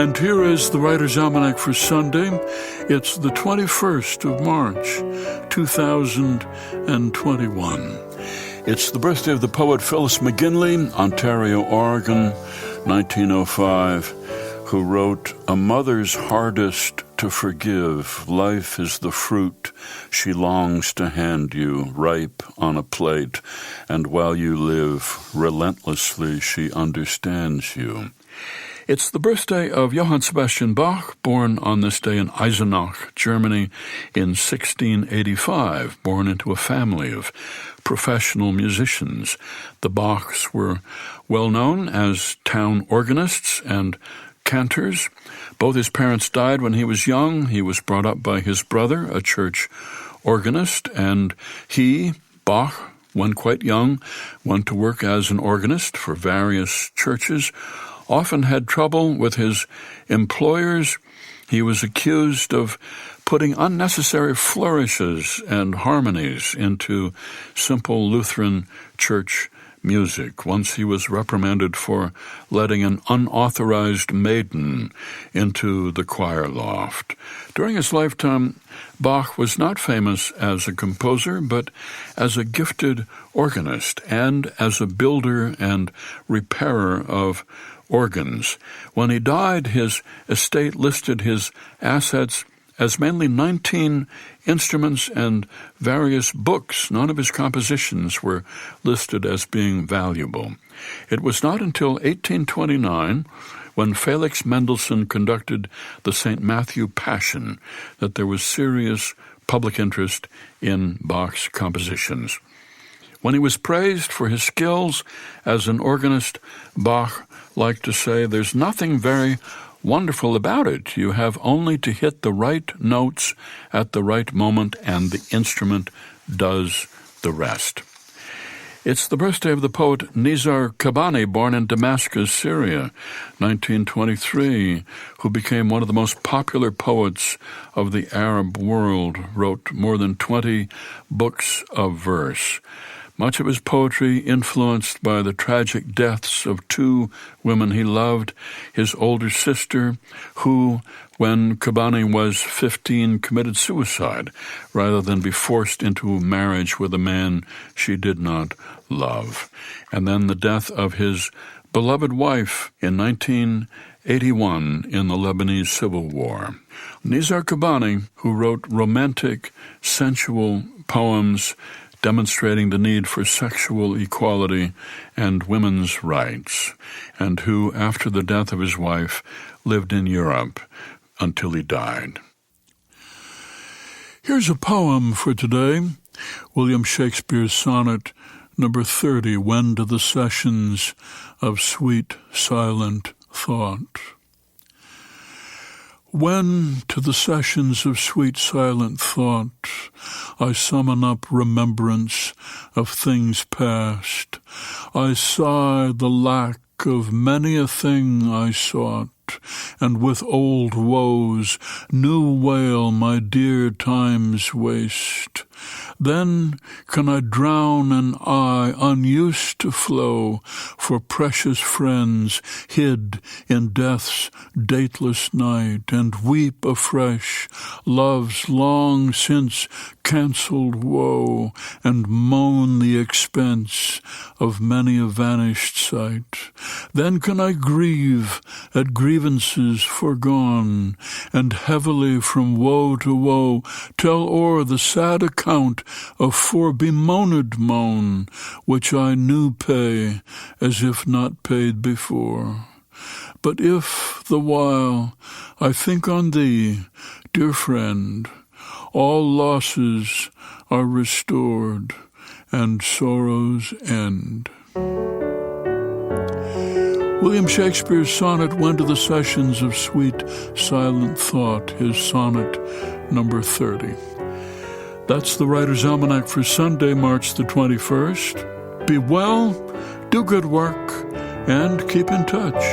And here is the Writer's Almanac for Sunday. It's the 21st of March, 2021. It's the birthday of the poet Phyllis McGinley, Ontario, Oregon, 1905, who wrote, "A mother's hardest to forgive. Life is the fruit she longs to hand you, ripe on a plate, and while you live, relentlessly she understands you." It's the birthday of Johann Sebastian Bach, born on this day in Eisenach, Germany, in 1685, born into a family of professional musicians. The Bachs were well known as town organists and cantors. Both his parents died when he was young. He was brought up by his brother, a church organist, and he, Bach, when quite young, went to work as an organist for various churches, often had trouble with his employers. He was accused of putting unnecessary flourishes and harmonies into simple Lutheran church music. Once he was reprimanded for letting an unauthorized maiden into the choir loft. During his lifetime, Bach was not famous as a composer, but as a gifted organist and as a builder and repairer of organs. When he died, his estate listed his assets as mainly 19 instruments and various books. None of his compositions were listed as being valuable. It was not until 1829, when Felix Mendelssohn conducted the St. Matthew Passion, that there was serious public interest in Bach's compositions. When he was praised for his skills as an organist, Bach liked to say, "There's nothing very wonderful about it. You have only to hit the right notes at the right moment, and the instrument does the rest." It's the birthday of the poet Nizar Qabbani, born in Damascus, Syria, 1923, who became one of the most popular poets of the Arab world, wrote more than 20 books of verse. Much of his poetry influenced by the tragic deaths of two women he loved, his older sister, who, when Qabbani was 15, committed suicide rather than be forced into marriage with a man she did not love, and then the death of his beloved wife in 1981 in the Lebanese Civil War. Nizar Qabbani, who wrote romantic, sensual poems demonstrating the need for sexual equality and women's rights, and who, after the death of his wife, lived in Europe until he died. Here's a poem for today, William Shakespeare's sonnet number 30, When to the Sessions of Sweet Silent Thought. When to the sessions of sweet silent thought I summon up remembrance of things past, I sigh the lack of many a thing I sought, and with old woes new wail my dear time's waste. Then can I drown an eye unused to flow for precious friends hid in death's dateless night, and weep afresh love's long since cancelled woe, and moan the expense of many a vanished sight. Then can I grieve at grievances forgone, and heavily from woe to woe tell o'er the sad account of fore-bemoaned moan, which I new pay as if not paid before. But if, the while, I think on thee, dear friend, all losses are restored, and sorrows end. William Shakespeare's sonnet When to the Sessions of Sweet Silent Thought, his sonnet number 30. That's the Writer's Almanac for Sunday, March the 21st. Be well, do good work, and keep in touch.